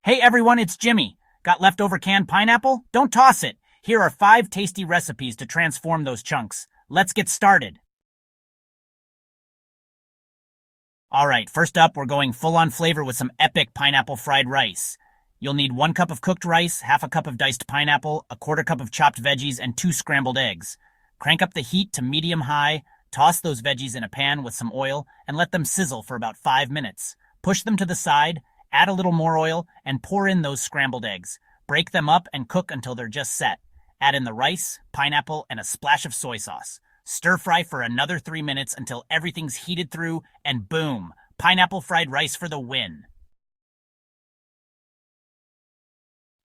Hey everyone, it's Jimmy. Got leftover canned pineapple? Don't toss it. Here are 5 tasty recipes to transform those chunks. Let's get started. Alright, first up, we're going full on flavor with some epic pineapple fried rice. You'll need 1 cup of cooked rice, half a cup of diced pineapple, a quarter cup of chopped veggies, and 2 scrambled eggs. Crank up the heat to medium-high, toss those veggies in a pan with some oil, and let them sizzle for about 5 minutes. Push them to the side, add a little more oil, and pour in those scrambled eggs. Break them up and cook until they're just set. Add in the rice, pineapple, and a splash of soy sauce. Stir fry for another 3 minutes until everything's heated through, and boom, pineapple fried rice for the win.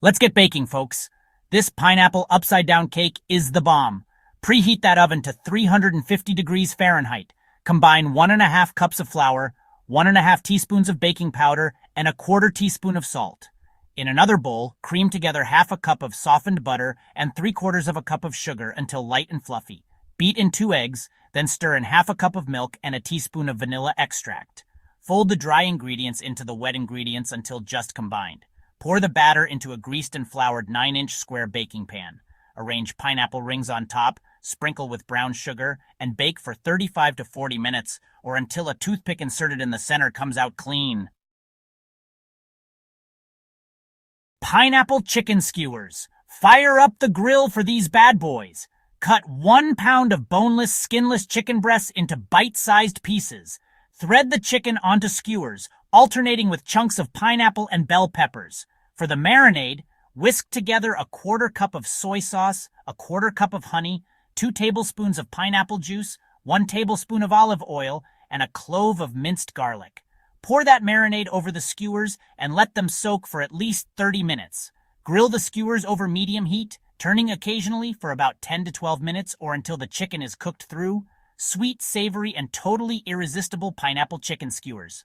Let's get baking, folks. This pineapple upside-down cake is the bomb. Preheat that oven to 350 degrees Fahrenheit. Combine 1½ cups of flour, 1½ teaspoons of baking powder, and a 1/4 teaspoon of salt. In another bowl, cream together half a cup of softened butter and 3/4 cup of sugar until light and fluffy. Beat in 2 eggs, then stir in half a cup of milk and a teaspoon of vanilla extract. Fold the dry ingredients into the wet ingredients until just combined. Pour the batter into a greased and floured 9-inch square baking pan. Arrange pineapple rings on top, sprinkle with brown sugar, and bake for 35 to 40 minutes, or until a toothpick inserted in the center comes out clean. Pineapple chicken skewers. Fire up the grill for these bad boys. Cut 1 pound of boneless, skinless chicken breasts into bite-sized pieces. Thread the chicken onto skewers, alternating with chunks of pineapple and bell peppers. For the marinade, whisk together a 1/4 cup of soy sauce, a 1/4 cup of honey, 2 tablespoons of pineapple juice, 1 tablespoon of olive oil, and a clove of minced garlic. Pour that marinade over the skewers and let them soak for at least 30 minutes. Grill the skewers over medium heat, turning occasionally for about 10 to 12 minutes or until the chicken is cooked through. Sweet, savory, and totally irresistible pineapple chicken skewers.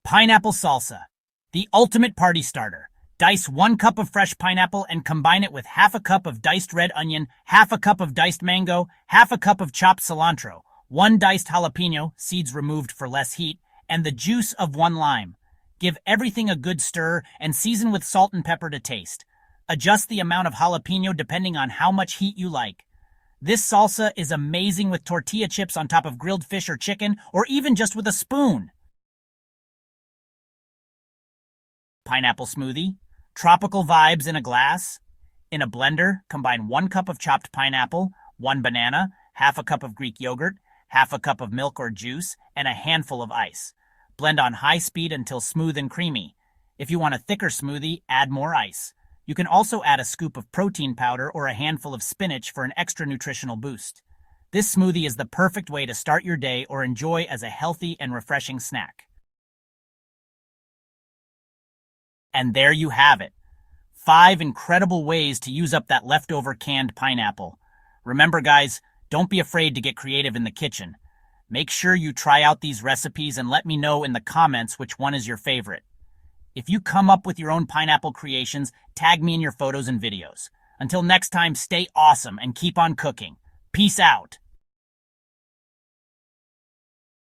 Pineapple salsa. The ultimate party starter. Dice 1 cup of fresh pineapple and combine it with half a cup of diced red onion, half a cup of diced mango, half a cup of chopped cilantro, 1 diced jalapeno, seeds removed for less heat, and the juice of 1 lime. Give everything a good stir and season with salt and pepper to taste. Adjust the amount of jalapeno depending on how much heat you like. This salsa is amazing with tortilla chips on top of grilled fish or chicken, or even just with a spoon. Pineapple smoothie. Tropical vibes in a glass. In a blender, combine 1 cup of chopped pineapple, 1 banana, half a cup of Greek yogurt, half a cup of milk or juice, and a handful of ice. Blend on high speed until smooth and creamy. If you want a thicker smoothie, add more ice. You can also add a scoop of protein powder or a handful of spinach for an extra nutritional boost. This smoothie is the perfect way to start your day or enjoy as a healthy and refreshing snack. And there you have it. 5 incredible ways to use up that leftover canned pineapple. Remember, guys, don't be afraid to get creative in the kitchen. Make sure you try out these recipes and let me know in the comments which one is your favorite. If you come up with your own pineapple creations, tag me in your photos and videos. Until next time, stay awesome and keep on cooking. Peace out.